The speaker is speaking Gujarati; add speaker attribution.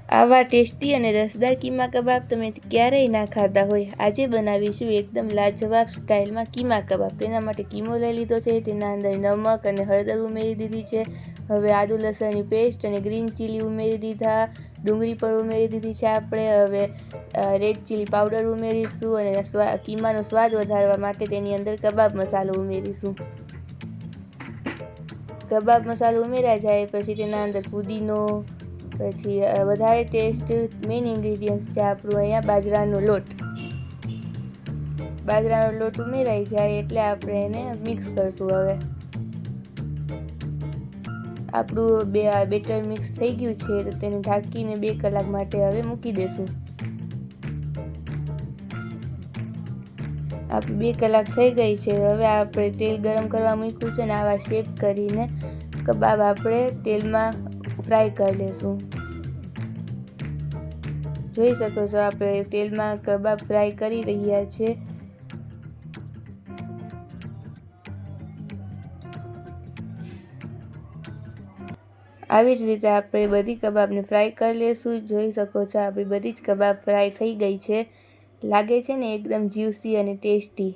Speaker 1: આવા ટેસ્ટી અને રસદાર કીમા કબાબ તમે ક્યારેય ના ખાધા હોય। આજે બનાવીશું એકદમ લાજવાબ સ્ટાઇલમાં કીમા કબાબ। તેના માટે કીમો લઈ લીધો છે, તેના અંદર નમક અને હળદર ઉમેરી દીધી છે। હવે આદુ લસણની પેસ્ટ અને ગ્રીન ચીલી ઉમેરી દીધા, ડુંગળી પણ ઉમેરી દીધી છે આપણે। હવે રેડ ચીલી પાવડર ઉમેરીશું અને કીમાનો સ્વાદ વધારવા માટે તેની અંદર કબાબ મસાલો ઉમેરીશું। કબાબ મસાલો ઉમેરાઈ જાય પછી તેના અંદર પુદીનો, પછી વધારે ટેસ્ટ મેઇન ઇન્ગ્રીડિયન્ટ છે આપણું અહીંયા બાજરાનો લોટ। બાજરાનો લોટ ઉમેરાઈ જાય એટલે આપણે એને મિક્સ કરશું। હવે આપણું બેટર મિક્સ થઈ ગયું છે તો તેને ઢાંકીને 2 કલાક માટે હવે મૂકી દેશું। આપણે 2 કલાક થઈ ગઈ છે। હવે આપણે તેલ ગરમ કરવા મૂક્યું છે અને આવા શેપ કરીને કબાબ આપણે તેલમાં ફ્રાય કરી લેશું। જોઈ શકો છો આપણે તેલમાં કબાબ ફ્રાય કરી રહ્યા છે। આવી જ રીતે આપણે બધી કબાબને ફ્રાય કરી લેશું। જોઈ શકો છો આપણી બધી જ કબાબ ફ્રાય થઈ ગઈ છે। લાગે છે ને એકદમ જ્યુસી અને ટેસ્ટી।